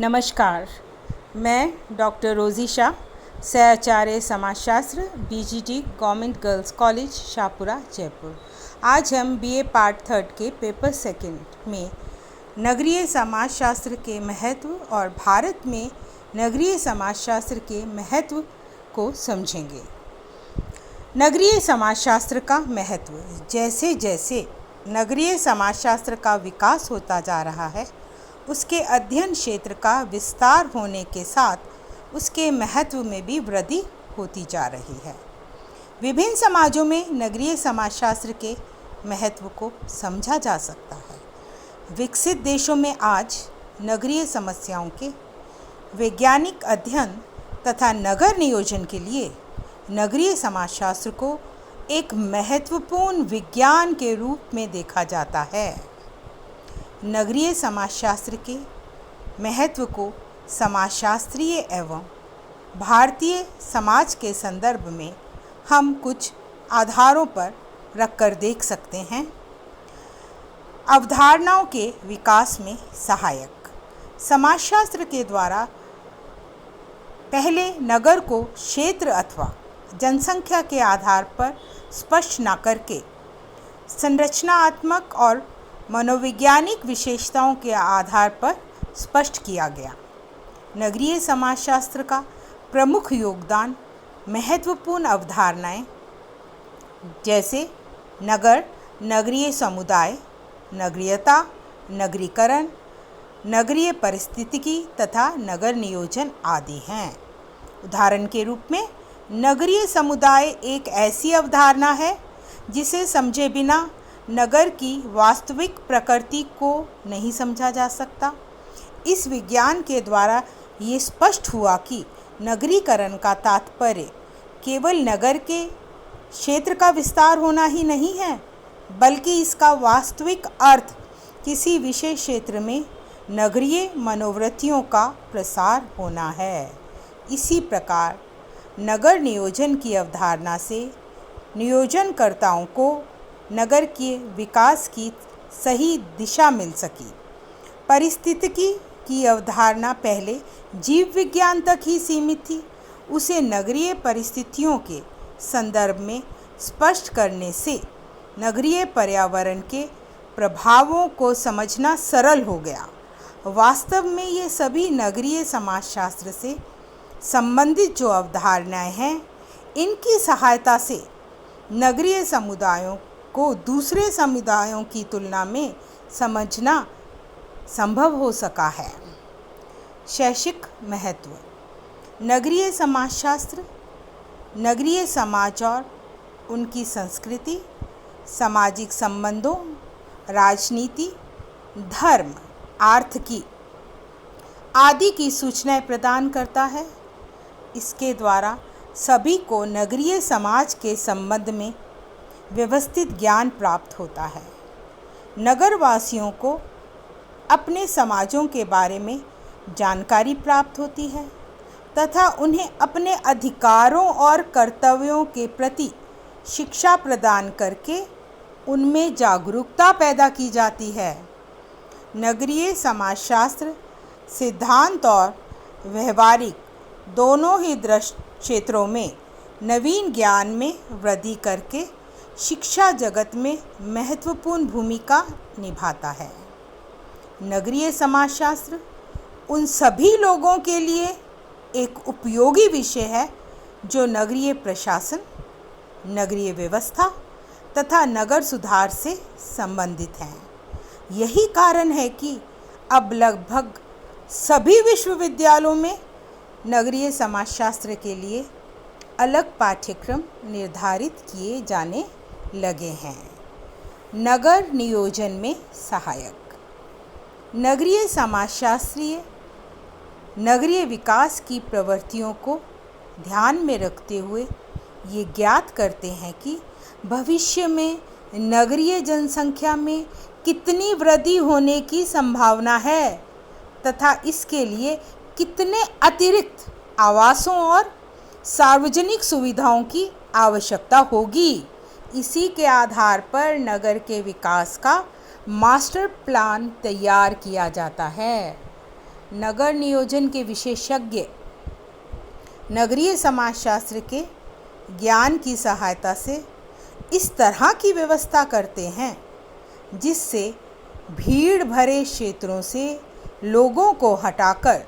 नमस्कार, मैं डॉक्टर रोज़ी शाह, सहआचार्य समाजशास्त्र, BGT government girls college Shahpura Jaipur. आज हम बीए पार्ट 3 के पेपर सेकंड में नगरीय समाजशास्त्र के महत्व और भारत में नगरीय समाजशास्त्र के महत्व को समझेंगे। नगरीय समाजशास्त्र का महत्व। जैसे जैसे नगरीय समाजशास्त्र का विकास होता जा रहा है, उसके अध्ययन क्षेत्र का विस्तार होने के साथ उसके महत्व में भी वृद्धि होती जा रही है। विभिन्न समाजों में नगरीय समाजशास्त्र के महत्व को समझा जा सकता है। विकसित देशों में आज नगरीय समस्याओं के वैज्ञानिक अध्ययन तथा नगर नियोजन के लिए नगरीय समाजशास्त्र को एक महत्वपूर्ण विज्ञान के रूप में देखा जाता है। नगरीय समाजशास्त्र के महत्व को समाजशास्त्रीय एवं भारतीय समाज के संदर्भ में हम कुछ आधारों पर रखकर देख सकते हैं। अवधारणाओं के विकास में सहायक। समाजशास्त्र के द्वारा पहले नगर को क्षेत्र अथवा जनसंख्या के आधार पर स्पष्ट न करके संरचनात्मक और मनोवैज्ञानिक विशेषताओं के आधार पर स्पष्ट किया गया। नगरीय समाजशास्त्र का प्रमुख योगदान महत्वपूर्ण अवधारणाएं जैसे नगर, नगरीय समुदाय, नगरीयता, नगरीकरण, नगरीय पारिस्थितिकी तथा नगर नियोजन आदि हैं। उदाहरण के रूप में नगरीय समुदाय एक ऐसी अवधारणा है जिसे समझे बिना नगर की वास्तविक प्रकृति को नहीं समझा जा सकता। इस विज्ञान के द्वारा ये स्पष्ट हुआ कि नगरीकरण का तात्पर्य केवल नगर के क्षेत्र का विस्तार होना ही नहीं है, बल्कि इसका वास्तविक अर्थ किसी विशेष क्षेत्र में नगरीय मनोवृत्तियों का प्रसार होना है। इसी प्रकार नगर नियोजन की अवधारणा से नियोजनकर्ताओं को नगर के विकास की सही दिशा मिल सकी। पारिस्थितिकी की अवधारणा पहले जीव विज्ञान तक ही सीमित थी। उसे नगरीय परिस्थितियों के संदर्भ में स्पष्ट करने से नगरीय पर्यावरण के प्रभावों को समझना सरल हो गया। वास्तव में ये सभी नगरीय समाजशास्त्र से संबंधित जो अवधारणाएं हैं, इनकी सहायता से नगरीय समुदायों को दूसरे समुदायों की तुलना में समझना संभव हो सका है। शैक्षिक महत्व। नगरीय समाजशास्त्र नगरीय समाज और उनकी संस्कृति, सामाजिक संबंधों, राजनीति, धर्म, आर्थिकी आदि की सूचनाएं प्रदान करता है। इसके द्वारा सभी को नगरीय समाज के संबंध में व्यवस्थित ज्ञान प्राप्त होता है। नगरवासियों को अपने समाजों के बारे में जानकारी प्राप्त होती है तथा उन्हें अपने अधिकारों और कर्तव्यों के प्रति शिक्षा प्रदान करके उनमें जागरूकता पैदा की जाती है। नगरीय समाजशास्त्र सिद्धांत और व्यवहारिक दोनों ही क्षेत्रों में नवीन ज्ञान में वृद्धि करके शिक्षा जगत में महत्वपूर्ण भूमिका निभाता है। नगरीय समाजशास्त्र उन सभी लोगों के लिए एक उपयोगी विषय है जो नगरीय प्रशासन, नगरीय व्यवस्था तथा नगर सुधार से संबंधित हैं। यही कारण है कि अब लगभग सभी विश्वविद्यालयों में नगरीय समाजशास्त्र के लिए अलग पाठ्यक्रम निर्धारित किए जाने लगे हैं। नगर नियोजन में सहायक। नगरीय समाजशास्त्रीय नगरीय विकास की प्रवृत्तियों को ध्यान में रखते हुए ये ज्ञात करते हैं कि भविष्य में नगरीय जनसंख्या में कितनी वृद्धि होने की संभावना है तथा इसके लिए कितने अतिरिक्त आवासों और सार्वजनिक सुविधाओं की आवश्यकता होगी। इसी के आधार पर नगर के विकास का मास्टर प्लान तैयार किया जाता है। नगर नियोजन के विशेषज्ञ नगरीय समाजशास्त्र के ज्ञान की सहायता से इस तरह की व्यवस्था करते हैं जिससे भीड़ भरे क्षेत्रों से लोगों को हटाकर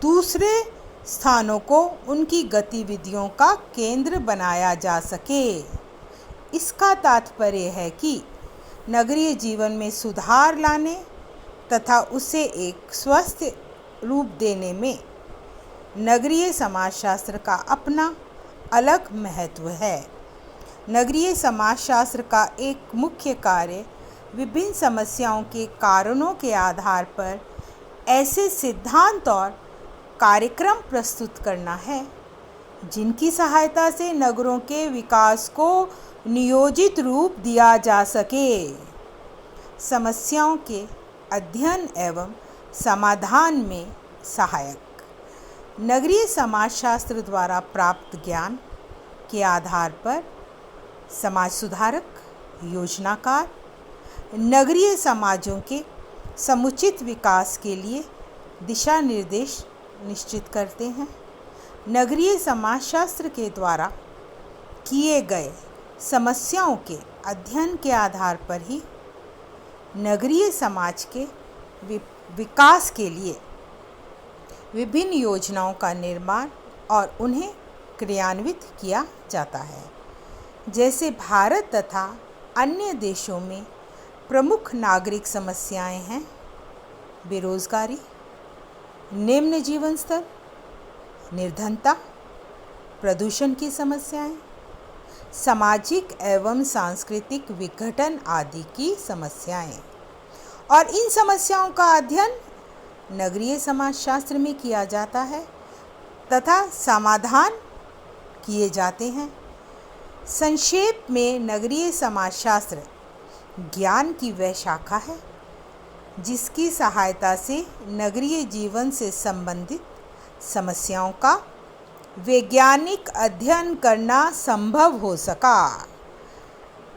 दूसरे स्थानों को उनकी गतिविधियों का केंद्र बनाया जा सके। इसका तात्पर्य है कि नगरीय जीवन में सुधार लाने तथा उसे एक स्वस्थ रूप देने में नगरीय समाजशास्त्र का अपना अलग महत्व है। नगरीय समाजशास्त्र का एक मुख्य कार्य विभिन्न समस्याओं के कारणों के आधार पर ऐसे सिद्धांत और कार्यक्रम प्रस्तुत करना है जिनकी सहायता से नगरों के विकास को नियोजित रूप दिया जा सके। समस्याओं के अध्ययन एवं समाधान में सहायक नगरीय समाजशास्त्र द्वारा प्राप्त ज्ञान के आधार पर समाज सुधारक, योजनाकार नगरीय समाजों के समुचित विकास के लिए दिशा निर्देश निश्चित करते हैं। नगरीय समाजशास्त्र के द्वारा किए गए समस्याओं के अध्ययन के आधार पर ही नगरीय समाज के विकास के लिए विभिन्न योजनाओं का निर्माण और उन्हें क्रियान्वित किया जाता है। जैसे भारत तथा अन्य देशों में प्रमुख नागरिक समस्याएं हैं बेरोजगारी, निम्न जीवन स्तर, निर्धनता, प्रदूषण की समस्याएं, सामाजिक एवं सांस्कृतिक विघटन आदि की समस्याएं। और इन समस्याओं का अध्ययन नगरीय समाजशास्त्र में किया जाता है तथा समाधान किए जाते हैं। संक्षेप में नगरीय समाजशास्त्र ज्ञान की वह शाखा है जिसकी सहायता से नगरीय जीवन से संबंधित समस्याओं का वैज्ञानिक अध्ययन करना संभव हो सका।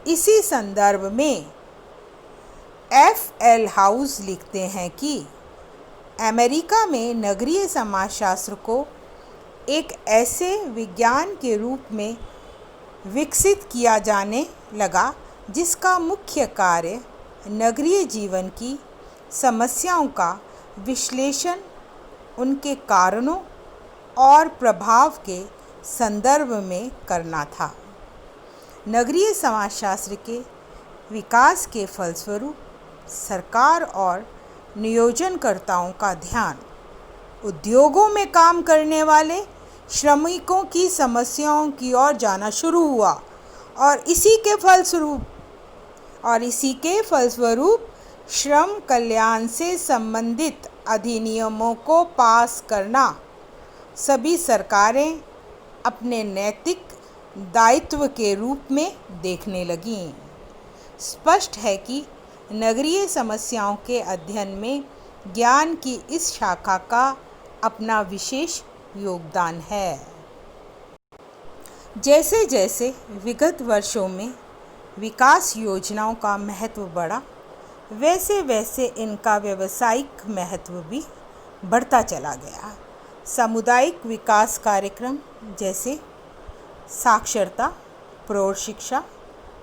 इसी संदर्भ में F.L. हाउस लिखते हैं कि अमेरिका में नगरीय समाजशास्त्र को एक ऐसे विज्ञान के रूप में विकसित किया जाने लगा जिसका मुख्य कार्य नगरीय जीवन की समस्याओं का विश्लेषण, उनके कारणों और प्रभाव के संदर्भ में करना था। नगरीय समाजशास्त्र के विकास के फलस्वरूप सरकार और नियोजनकर्ताओं का ध्यान उद्योगों में काम करने वाले श्रमिकों की समस्याओं की ओर जाना शुरू हुआ और इसी के फलस्वरूप श्रम कल्याण से संबंधित अधिनियमों को पास करना सभी सरकारें अपने नैतिक दायित्व के रूप में देखने लगीं। स्पष्ट है कि नगरीय समस्याओं के अध्ययन में ज्ञान की इस शाखा का अपना विशेष योगदान है। जैसे जैसे विगत वर्षों में विकास योजनाओं का महत्व बढ़ा, वैसे वैसे इनका व्यावसायिक महत्व भी बढ़ता चला गया। सामुदायिक विकास कार्यक्रम जैसे साक्षरता, प्रौढ़ शिक्षा,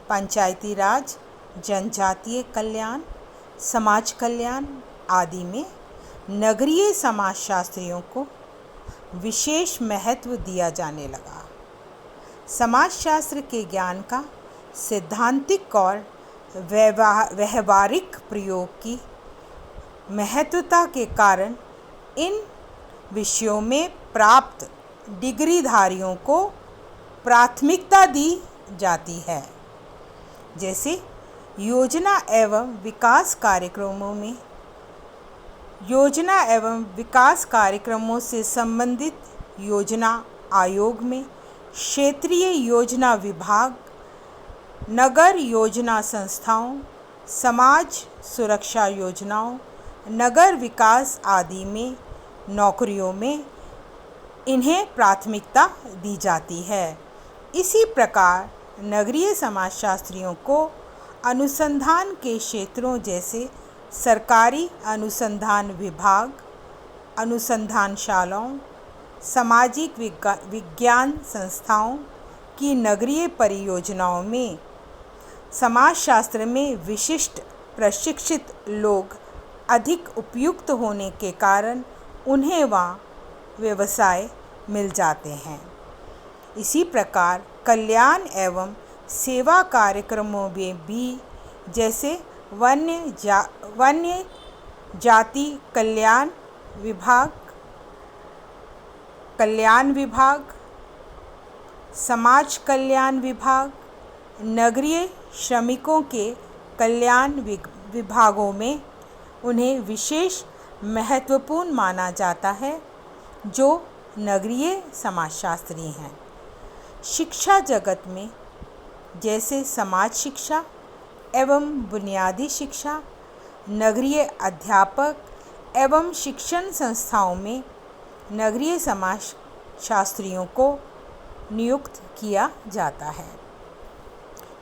पंचायती राज, जनजातीय कल्याण, समाज कल्याण आदि में नगरीय समाजशास्त्रियों को विशेष महत्व दिया जाने लगा। समाजशास्त्र के ज्ञान का सैद्धांतिक और व्यवहारिक प्रयोग की महत्वता के कारण इन विषयों में प्राप्त डिग्रीधारियों को प्राथमिकता दी जाती है। जैसे योजना एवं विकास कार्यक्रमों से संबंधित योजना आयोग में क्षेत्रीय योजना विभाग, नगर योजना संस्थाओं, समाज सुरक्षा योजनाओं, नगर विकास आदि में नौकरियों में इन्हें प्राथमिकता दी जाती है। इसी प्रकार नगरीय समाजशास्त्रियों को अनुसंधान के क्षेत्रों जैसे सरकारी अनुसंधान विभाग, अनुसंधानशालाओं, सामाजिक विज्ञान संस्थाओं की नगरीय परियोजनाओं में समाजशास्त्र में विशिष्ट प्रशिक्षित लोग अधिक उपयुक्त होने के कारण उन्हें वहाँ व्यवसाय मिल जाते हैं। इसी प्रकार कल्याण एवं सेवा कार्यक्रमों में भी, जैसे वन्य जाति कल्याण विभाग, समाज कल्याण विभाग, नगरीय श्रमिकों के कल्याण विभागों में उन्हें विशेष महत्वपूर्ण माना जाता है, जो नगरीय समाजशास्त्री हैं। शिक्षा जगत में जैसे समाज शिक्षा एवं बुनियादी शिक्षा, नगरीय अध्यापक एवं शिक्षण संस्थाओं में नगरीय समाजशास्त्रियों को नियुक्त किया जाता है।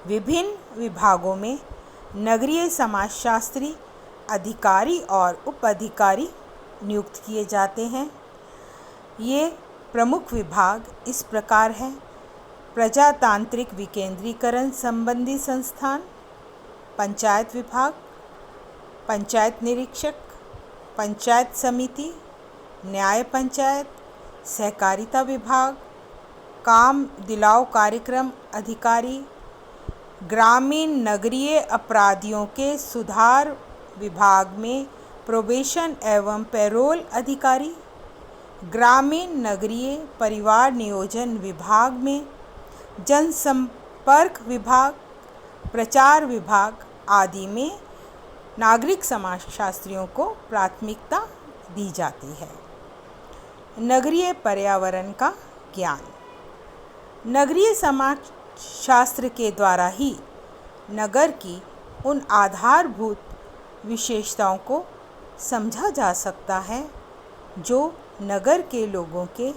विभिन्न विभागों में नगरीय समाजशास्त्री अधिकारी और उपअधिकारी नियुक्त किए जाते हैं। ये प्रमुख विभाग इस प्रकार हैं: प्रजातांत्रिक विकेंद्रीकरण संबंधी संस्थान, पंचायत विभाग, पंचायत निरीक्षक, पंचायत समिति, न्याय पंचायत, सहकारिता विभाग, काम दिलाओ कार्यक्रम अधिकारी, ग्रामीण नगरीय अपराधियों के सुधार विभाग में प्रोबेशन एवं पैरोल अधिकारी, ग्रामीण नगरीय परिवार नियोजन विभाग में जनसंपर्क विभाग, प्रचार विभाग आदि में नागरिक समाजशास्त्रियों को प्राथमिकता दी जाती है। नगरीय पर्यावरण का ज्ञान। नगरीय समाजशास्त्र के द्वारा ही नगर की उन आधारभूत विशेषताओं को समझा जा सकता है जो नगर के लोगों के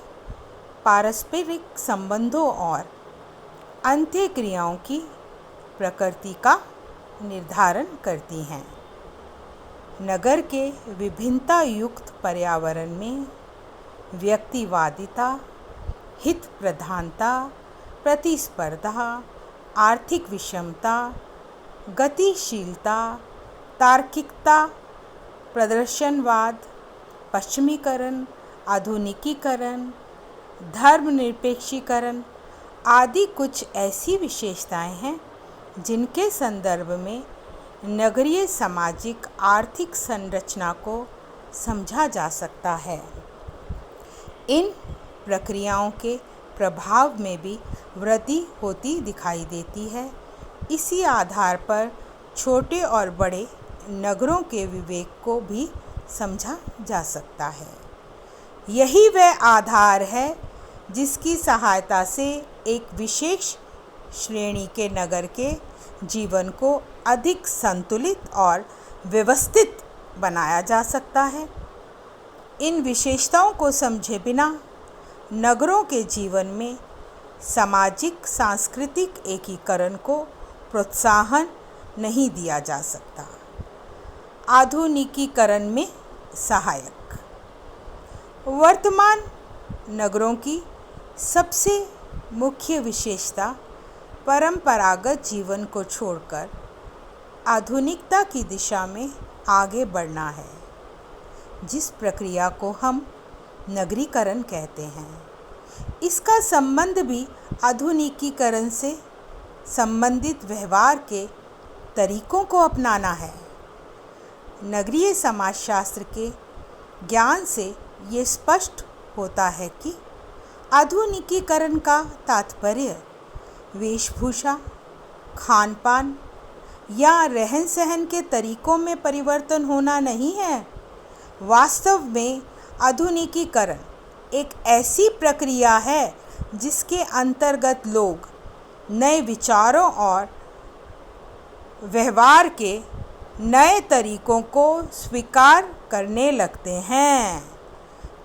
पारस्परिक संबंधों और अंत्यक्रियाओं की प्रकृति का निर्धारण करती हैं। नगर के विभिन्नता युक्त पर्यावरण में व्यक्तिवादिता, हित प्रधानता, प्रतिस्पर्धा, आर्थिक विषमता, गतिशीलता, तार्किकता, प्रदर्शनवाद, पश्चिमीकरण, आधुनिकीकरण, धर्मनिरपेक्षीकरण आदि कुछ ऐसी विशेषताएं हैं जिनके संदर्भ में नगरीय सामाजिक आर्थिक संरचना को समझा जा सकता है। इन प्रक्रियाओं के प्रभाव में भी वृद्धि होती दिखाई देती है। इसी आधार पर छोटे और बड़े नगरों के विवेक को भी समझा जा सकता है। यही वह आधार है जिसकी सहायता से एक विशेष श्रेणी के नगर के जीवन को अधिक संतुलित और व्यवस्थित बनाया जा सकता है। इन विशेषताओं को समझे बिना नगरों के जीवन में सामाजिक सांस्कृतिक एकीकरण को प्रोत्साहन नहीं दिया जा सकता। आधुनिकीकरण में सहायक। वर्तमान नगरों की सबसे मुख्य विशेषता परंपरागत जीवन को छोड़कर आधुनिकता की दिशा में आगे बढ़ना है, जिस प्रक्रिया को हम नगरीकरण कहते हैं। इसका संबंध भी आधुनिकीकरण से संबंधित व्यवहार के तरीकों को अपनाना है। नगरीय समाजशास्त्र के ज्ञान से ये स्पष्ट होता है कि आधुनिकीकरण का तात्पर्य वेशभूषा, खान पान या रहन सहन के तरीकों में परिवर्तन होना नहीं है। वास्तव में आधुनिकीकरण एक ऐसी प्रक्रिया है जिसके अंतर्गत लोग नए विचारों और व्यवहार के नए तरीकों को स्वीकार करने लगते हैं।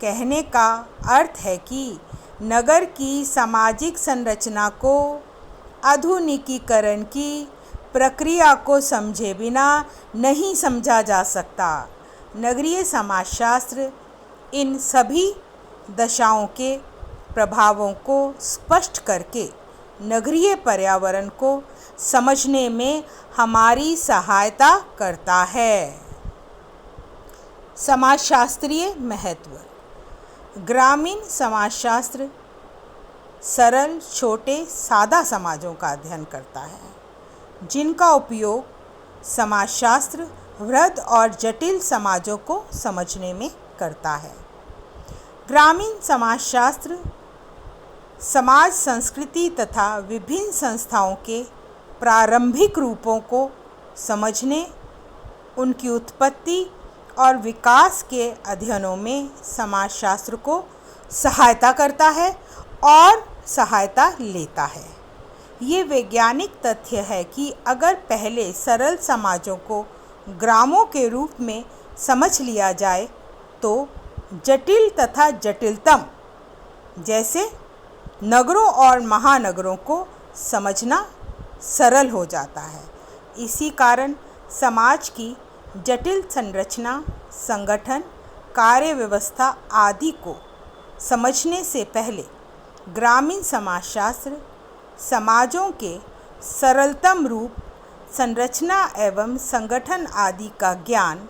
कहने का अर्थ है कि नगर की सामाजिक संरचना को आधुनिकीकरण की प्रक्रिया को समझे बिना नहीं समझा जा सकता। नगरीय समाजशास्त्र इन सभी दशाओं के प्रभावों को स्पष्ट करके नगरीय पर्यावरण को समझने में हमारी सहायता करता है। समाजशास्त्रीय महत्व। ग्रामीण समाजशास्त्र सरल, छोटे, सादा समाजों का अध्ययन करता है, जिनका उपयोग समाजशास्त्र वृहद और जटिल समाजों को समझने में करता है। ग्रामीण समाजशास्त्र समाज, संस्कृति तथा विभिन्न संस्थाओं के प्रारंभिक रूपों को समझने, उनकी उत्पत्ति और विकास के अध्ययनों में समाजशास्त्र को सहायता करता है और सहायता लेता है। ये वैज्ञानिक तथ्य है कि अगर पहले सरल समाजों को ग्रामों के रूप में समझ लिया जाए तो जटिल तथा जटिलतम जैसे नगरों और महानगरों को समझना सरल हो जाता है। इसी कारण समाज की जटिल संरचना, संगठन, कार्य व्यवस्था आदि को समझने से पहले ग्रामीण समाजशास्त्र समाजों के सरलतम रूप, संरचना एवं संगठन आदि का ज्ञान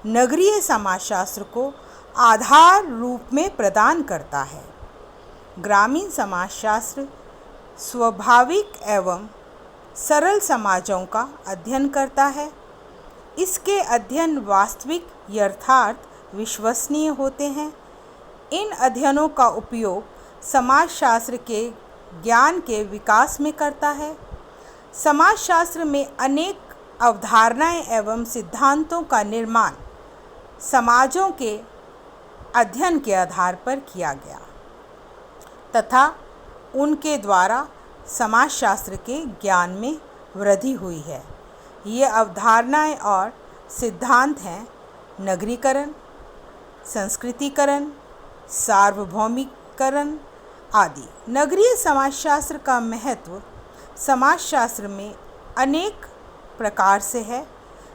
नगरीय समाजशास्त्र को आधार रूप में प्रदान करता है। ग्रामीण समाजशास्त्र स्वाभाविक एवं सरल समाजों का अध्ययन करता है। इसके अध्ययन वास्तविक, यथार्थ, विश्वसनीय होते हैं। इन अध्ययनों का उपयोग समाजशास्त्र के ज्ञान के विकास में करता है। समाजशास्त्र में अनेक अवधारणाएं एवं सिद्धांतों का निर्माण समाजों के अध्ययन के आधार पर किया गया तथा उनके द्वारा समाजशास्त्र के ज्ञान में वृद्धि हुई है। ये अवधारणाएं और सिद्धांत हैं नगरीकरण, संस्कृतिकरण, सार्वभौमिकरण आदि। नगरीय समाजशास्त्र का महत्व समाजशास्त्र में अनेक प्रकार से है।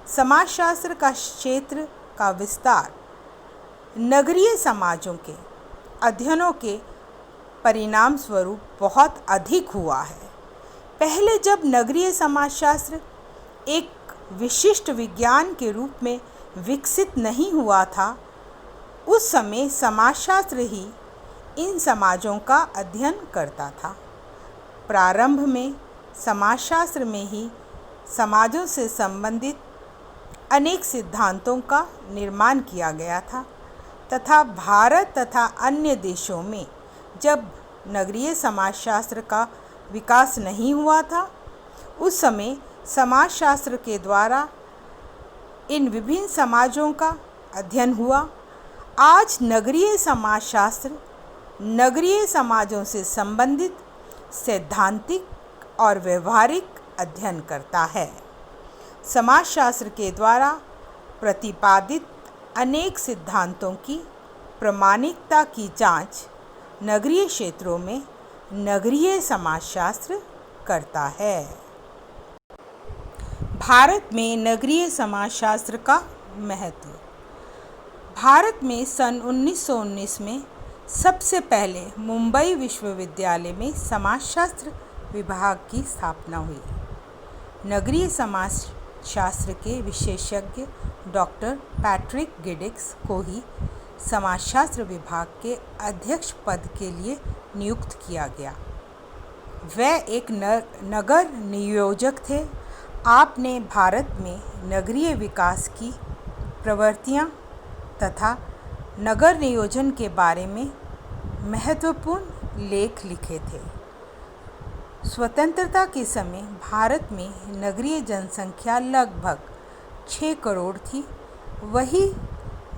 समाजशास्त्र का क्षेत्र का विस्तार नगरीय समाजों के अध्ययनों के परिणाम स्वरूप बहुत अधिक हुआ है। पहले जब नगरीय समाजशास्त्र एक विशिष्ट विज्ञान के रूप में विकसित नहीं हुआ था, उस समय समाजशास्त्र ही इन समाजों का अध्ययन करता था। प्रारंभ में समाजशास्त्र में ही समाजों से संबंधित अनेक सिद्धांतों का निर्माण किया गया था तथा भारत तथा अन्य देशों में जब नगरीय समाजशास्त्र का विकास नहीं हुआ था, उस समय समाजशास्त्र के द्वारा इन विभिन्न समाजों का अध्ययन हुआ। आज नगरीय समाजशास्त्र नगरीय समाजों से संबंधित सैद्धांतिक और व्यवहारिक अध्ययन करता है। समाजशास्त्र के द्वारा प्रतिपादित अनेक सिद्धांतों की प्रामाणिकता की जांच नगरीय क्षेत्रों में नगरीय समाजशास्त्र करता है। भारत में नगरीय समाजशास्त्र का महत्व। भारत में सन 1919 में सबसे पहले मुंबई विश्वविद्यालय में समाजशास्त्र विभाग की स्थापना हुई। नगरीय समाजशास्त्र के विशेषज्ञ डॉक्टर पैट्रिक गिडिक्स को ही समाजशास्त्र विभाग के अध्यक्ष पद के लिए नियुक्त किया गया। वह एक नगर नियोजक थे। आपने भारत में नगरीय विकास की प्रवृत्तियां तथा नगर नियोजन के बारे में महत्वपूर्ण लेख लिखे थे। स्वतंत्रता के समय भारत में नगरीय जनसंख्या लगभग 6 करोड़ थी। वही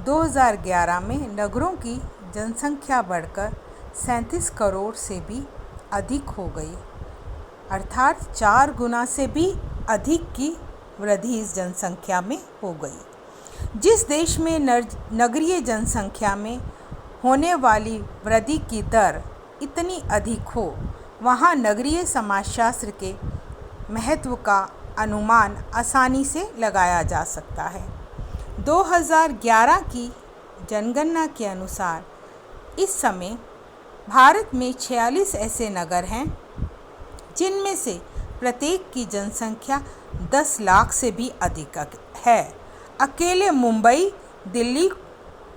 2011 में नगरों की जनसंख्या बढ़कर 37 करोड़ से भी अधिक हो गई, अर्थात 4 गुना से भी अधिक की वृद्धि इस जनसंख्या में हो गई। जिस देश में नगरीय जनसंख्या में होने वाली वृद्धि की दर इतनी अधिक हो, वहाँ नगरीय समाजशास्त्र के महत्व का अनुमान आसानी से लगाया जा सकता है। 2011 की जनगणना के अनुसार इस समय भारत में 46 ऐसे नगर हैं जिनमें से प्रत्येक की जनसंख्या 10 लाख से भी अधिक है। अकेले मुंबई, दिल्ली,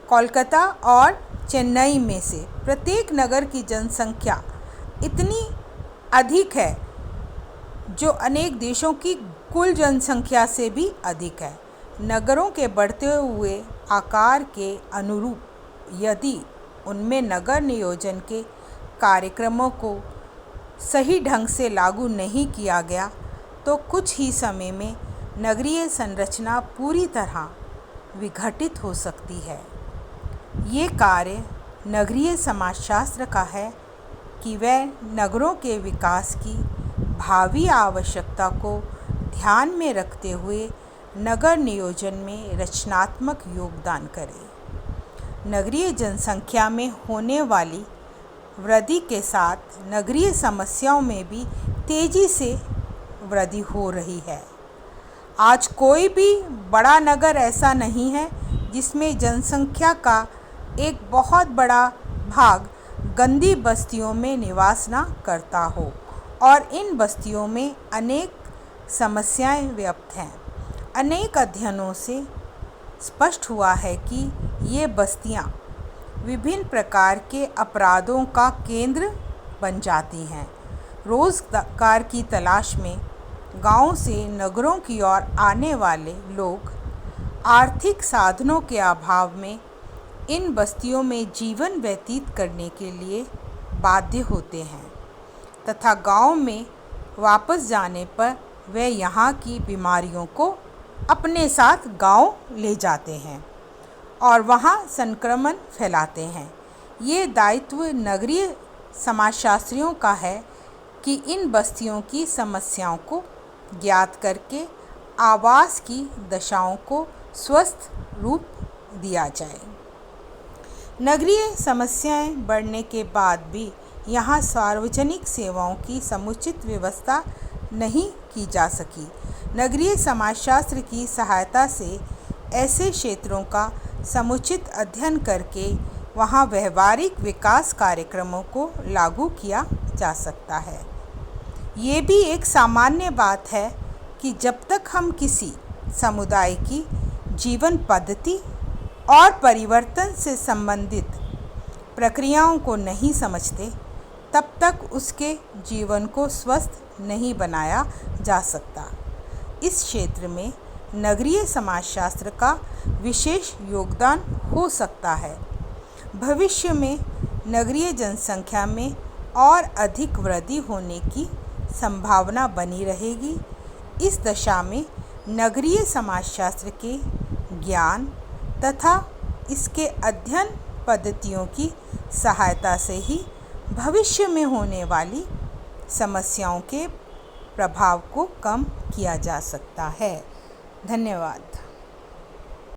कोलकाता और चेन्नई में से प्रत्येक नगर की जनसंख्या इतनी अधिक है जो अनेक देशों की कुल जनसंख्या से भी अधिक है। नगरों के बढ़ते हुए आकार के अनुरूप यदि उनमें नगर नियोजन के कार्यक्रमों को सही ढंग से लागू नहीं किया गया तो कुछ ही समय में नगरीय संरचना पूरी तरह विघटित हो सकती है। ये कार्य नगरीय समाजशास्त्र का है कि वह नगरों के विकास की भावी आवश्यकता को ध्यान में रखते हुए नगर नियोजन में रचनात्मक योगदान करे। नगरीय जनसंख्या में होने वाली वृद्धि के साथ नगरीय समस्याओं में भी तेज़ी से वृद्धि हो रही है। आज कोई भी बड़ा नगर ऐसा नहीं है जिसमें जनसंख्या का एक बहुत बड़ा भाग गंदी बस्तियों में निवास न करता हो और इन बस्तियों में अनेक समस्याएं व्याप्त हैं। अनेक अध्ययनों से स्पष्ट हुआ है कि ये बस्तियां विभिन्न प्रकार के अपराधों का केंद्र बन जाती हैं। रोज़गार की तलाश में गांवों से नगरों की ओर आने वाले लोग आर्थिक साधनों के अभाव में इन बस्तियों में जीवन व्यतीत करने के लिए बाध्य होते हैं तथा गांव में वापस जाने पर वे यहाँ की बीमारियों को अपने साथ गांव ले जाते हैं और वहाँ संक्रमण फैलाते हैं। ये दायित्व नगरीय समाजशास्त्रियों का है कि इन बस्तियों की समस्याओं को ज्ञात करके आवास की दशाओं को स्वस्थ रूप दिया जाए। नगरीय समस्याएं बढ़ने के बाद भी यहाँ सार्वजनिक सेवाओं की समुचित व्यवस्था नहीं की जा सकी। नगरीय समाजशास्त्र की सहायता से ऐसे क्षेत्रों का समुचित अध्ययन करके वहाँ व्यवहारिक विकास कार्यक्रमों को लागू किया जा सकता है। ये भी एक सामान्य बात है कि जब तक हम किसी समुदाय की जीवन पद्धति और परिवर्तन से संबंधित प्रक्रियाओं को नहीं समझते तब तक उसके जीवन को स्वस्थ नहीं बनाया जा सकता। इस क्षेत्र में नगरीय समाजशास्त्र का विशेष योगदान हो सकता है। भविष्य में नगरीय जनसंख्या में और अधिक वृद्धि होने की संभावना बनी रहेगी। इस दशा में नगरीय समाजशास्त्र के ज्ञान तथा इसके अध्ययन पद्धतियों की सहायता से ही भविष्य में होने वाली समस्याओं के प्रभाव को कम किया जा सकता है। धन्यवाद।